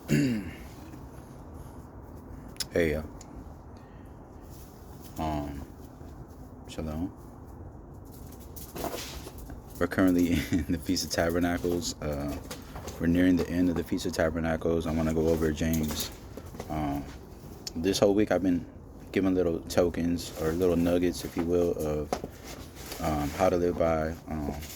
Hey, um, Shalom. We're currently in the Feast of Tabernacles. We're nearing the end of the Feast of Tabernacles. I want to go over James. Um, this whole week I've been giving little tokens or little nuggets, if you will, of how to live by,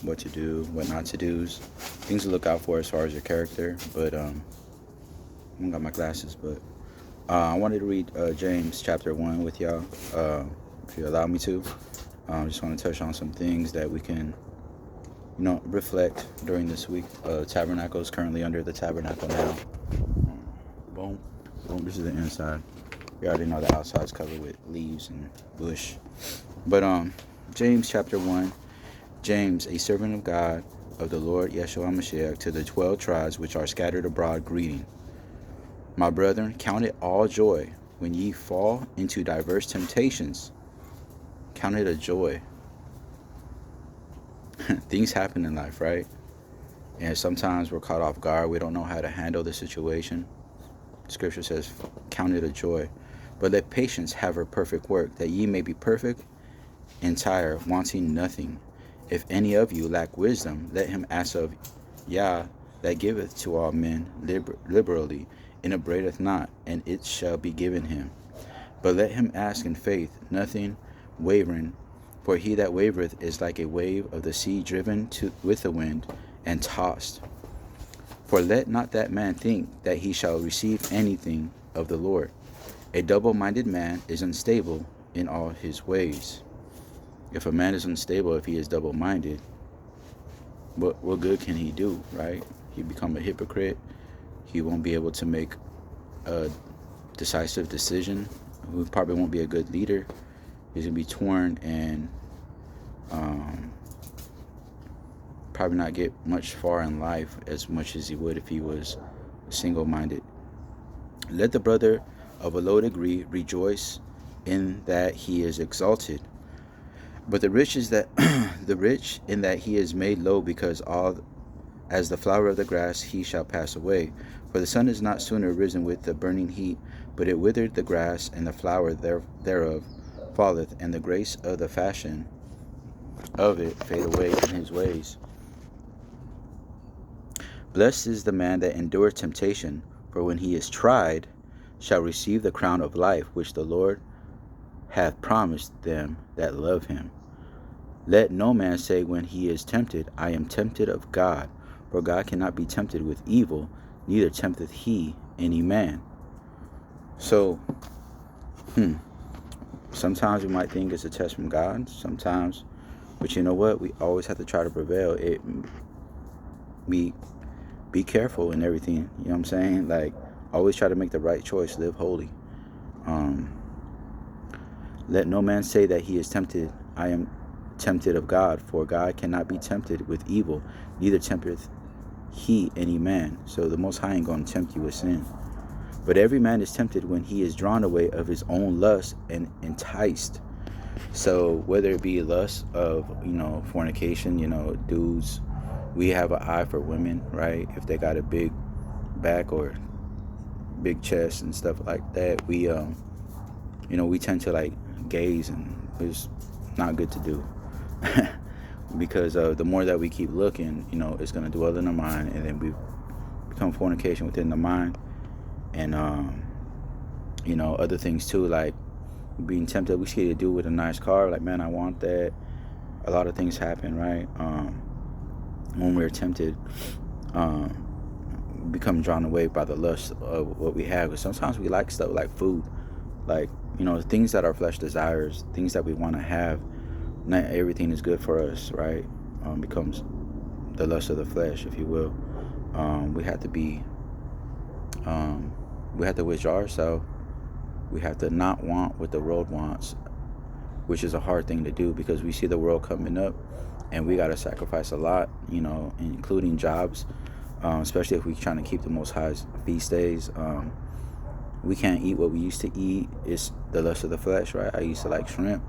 what to do, what not to do, things to look out for as far as your character. But I don't got my glasses, but I wanted to read James chapter 1 with y'all, if you allow me to. Just want to touch on some things that we can, reflect during this week. Tabernacle is currently under the tabernacle now. Boom. Boom. This is the inside. You already know the outside's covered with leaves and bush. But James chapter 1. James, a servant of God, of the Lord Yeshua Mashiach, to the 12 tribes which are scattered abroad, greeting. My brethren, count it all joy when ye fall into diverse temptations. Count it a joy. Things happen in life, right? And sometimes we're caught off guard. We don't know how to handle the situation. Scripture says, count it a joy. But let patience have her perfect work, that ye may be perfect, entire, wanting nothing. If any of you lack wisdom, let him ask of Yah, that giveth to all men liberally, and upbraideth not, and it shall be given him. But let him ask in faith, nothing wavering. For he that wavereth is like a wave of the sea driven with the wind, and tossed. For let not that man think that he shall receive anything of the Lord. A double-minded man is unstable in all his ways. If a man is unstable, if he is double-minded, what good can he do, right? He become a hypocrite. He won't be able to make a decisive decision. He probably won't be a good leader. He's going to be torn and probably not get much far in life as much as he would if he was single-minded. Let the brother of a low degree rejoice in that he is exalted, but the rich is that the rich in that he is made low, because all as the flower of the grass he shall pass away. For the sun is not sooner risen with the burning heat, but it withered the grass, and the flower thereof falleth, and the grace of the fashion of it fade away in his ways. Blessed is the man that endureth temptation, for when he is tried, shall receive the crown of life which the Lord hath promised them that love him. Let no man say when he is tempted, I am tempted of God. For God cannot be tempted with evil, neither tempteth he any man. So, sometimes we might think it's a test from God, sometimes, but you know what? We always have to try to prevail. Be careful in everything. You know what I'm saying? Like, always try to make the right choice. Live holy. Let no man say that he is tempted. I am tempted of God. For God cannot be tempted with evil, neither tempteth he any man. So the Most High ain't going to tempt you with sin. But every man is tempted when he is drawn away of his own lust and enticed. So whether it be lust of, fornication, dudes, we have an eye for women, right? If they got a big back or big chest and stuff like that, we we tend to like gaze, and it's not good to do. Because the more that we keep looking, it's going to dwell in the mind, and then we become fornication within the mind. And other things too, like being tempted. We see a dude with a nice car, like, man, I want that. A lot of things happen, right? When we're tempted, we become drawn away by the lust of what we have. Because sometimes we like stuff like food, like things that our flesh desires, things that we want to have. Not everything is good for us, right? Becomes the lust of the flesh, if you will. We have to be we have to withdraw ourselves. We have to not want what the world wants, which is a hard thing to do, because we see the world coming up and we got to sacrifice a lot, including jobs, especially if we're trying to keep the Most High's feast days. We can't eat what we used to eat. It's the lust of the flesh, right? I used to like shrimp.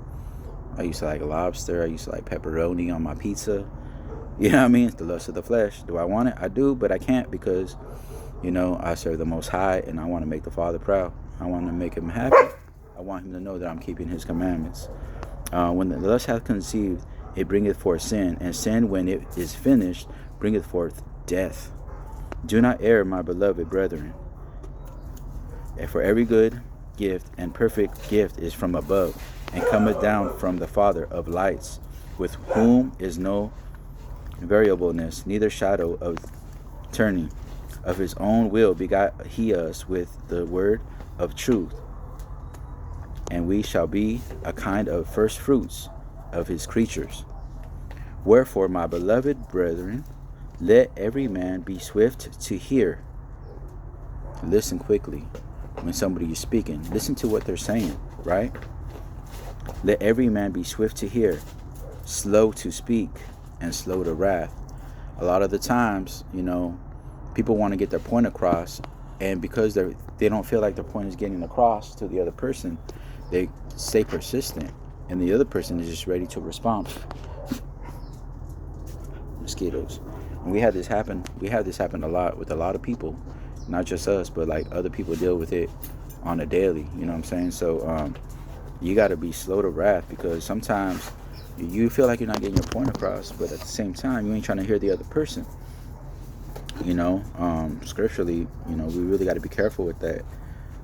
I used to like lobster. I used to like pepperoni on my pizza. You know what I mean? It's the lust of the flesh. Do I want it? I do, but I can't, because I serve the Most High, and I want to make the Father proud. I want to make him happy. I want him to know that I'm keeping his commandments. When the lust hath conceived, it bringeth forth sin, and sin, when it is finished, bringeth forth death. Do not err, my beloved brethren. And for every good gift and perfect gift is from above, and cometh down from the Father of lights, with whom is no variableness, neither shadow of turning. Of his own will begot he us with the word of truth, and we shall be a kind of first fruits of his creatures. Wherefore, my beloved brethren, let every man be swift to hear. Listen quickly when somebody is speaking. Listen to what they're saying, right? Let every man be swift to hear, slow to speak, and slow to wrath. A lot of the times, people want to get their point across, and because they don't feel like their point is getting across to the other person, they stay persistent, and the other person is just ready to respond. Mosquitoes. And we have this happen a lot with a lot of people, not just us, but like other people deal with it on a daily. You know what I'm saying? So you got to be slow to wrath, because sometimes you feel like you're not getting your point across, but at the same time you ain't trying to hear the other person. Scripturally, we really got to be careful with that,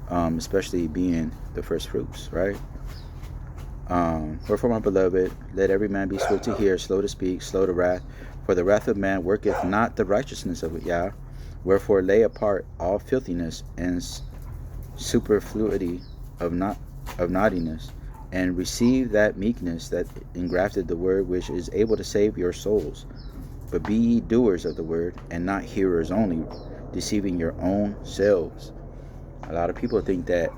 especially being the first fruits, right? Wherefore, my beloved, let every man be swift to hear, slow to speak, slow to wrath. For the wrath of man worketh not the righteousness of Yah. Wherefore, lay apart all filthiness and superfluity of naughtiness, and receive that meekness that engrafted the word, which is able to save your souls. But be ye doers of the word, and not hearers only, deceiving your own selves. A lot of people think that,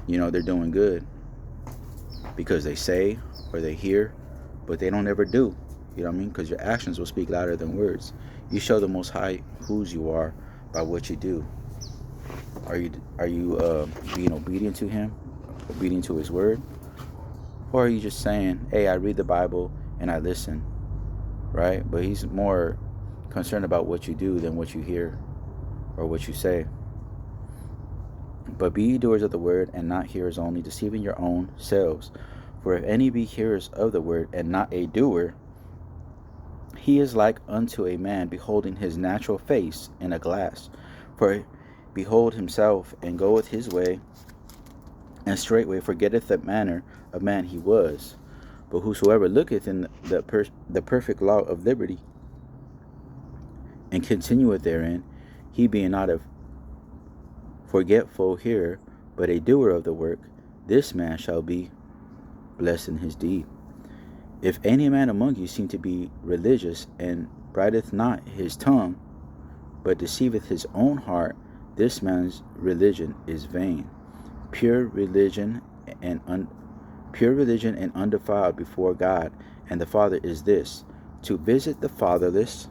they're doing good because they say or they hear, but they don't ever do. You know what I mean? Because your actions will speak louder than words. You show the Most High whose you are by what you do. Are you being obedient to him, obedient to his word? Or are you just saying, hey, I read the Bible and I listen, right? But he's more concerned about what you do than what you hear or what you say. But be ye doers of the word, and not hearers only, deceiving your own selves. For if any be hearers of the word, and not a doer, he is like unto a man beholding his natural face in a glass. For behold himself, and goeth his way, and straightway forgetteth the manner of man he was. But whosoever looketh in the perfect law of liberty, and continueth therein, he being not a forgetful hearer, but a doer of the work, this man shall be blessed in his deed. If any man among you seem to be religious, and brideth not his tongue, but deceiveth his own heart, this man's religion is vain. Pure religion and undefiled before God and the Father is this: to visit the fatherless,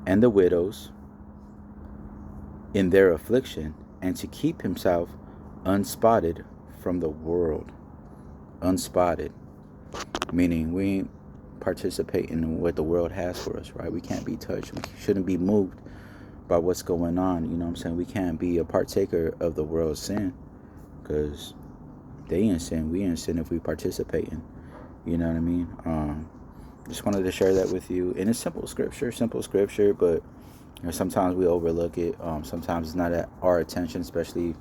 and the widows in their affliction, and to keep himself unspotted from the world. Unspotted, meaning we ain't participating in what the world has for us, right? We can't be touched. We shouldn't be moved by what's going on. You know what I'm saying? We can't be a partaker of the world's sin, because they in sin, we in sin if we participate in. You know what I mean? Just wanted to share that with you. And it's simple scripture, but sometimes we overlook it. Sometimes it's not at our attention, especially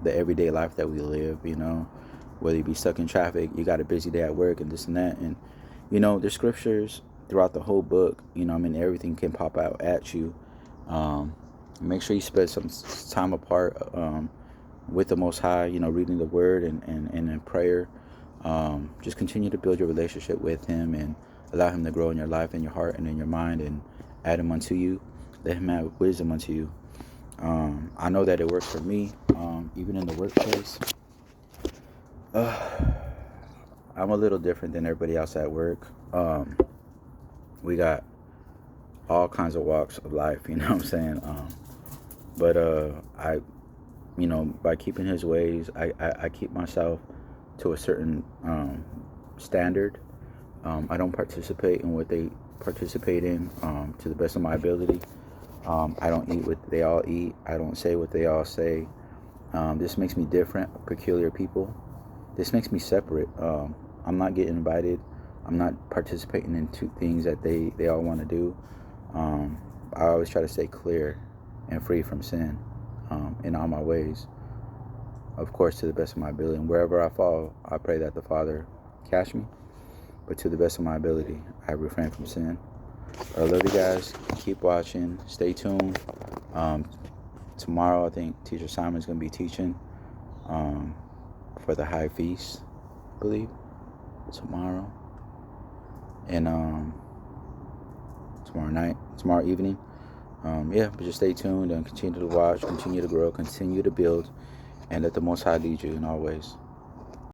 the everyday life that we live, whether you be stuck in traffic, you got a busy day at work and this and that. And, there's scriptures throughout the whole book, everything can pop out at you. Make sure you spend some time apart with the Most High, reading the word and in prayer. Just continue to build your relationship with him and allow him to grow in your life, in your heart, and in your mind, and add him unto you. Let him have wisdom unto you. I know that it works for me, even in the workplace. I'm a little different than everybody else at work. We got all kinds of walks of life, you know what I'm saying? But I, by keeping his ways, I keep myself to a certain standard. I don't participate in what they participate in to the best of my ability. I don't eat what they all eat. I don't say what they all say. This makes me different, peculiar people. This makes me separate. I'm not getting invited. I'm not participating in two things that they all want to do. I always try to stay clear and free from sin in all my ways. Of course, to the best of my ability. And wherever I fall, I pray that the Father catch me. But to the best of my ability, I refrain from sin. I love you guys. Keep watching. Stay tuned. Tomorrow, I think Teacher Simon's going to be teaching for the High Feast, I believe. Tomorrow. And tomorrow evening. But just stay tuned and continue to watch, continue to grow, continue to build, and let the Most High lead you in all ways.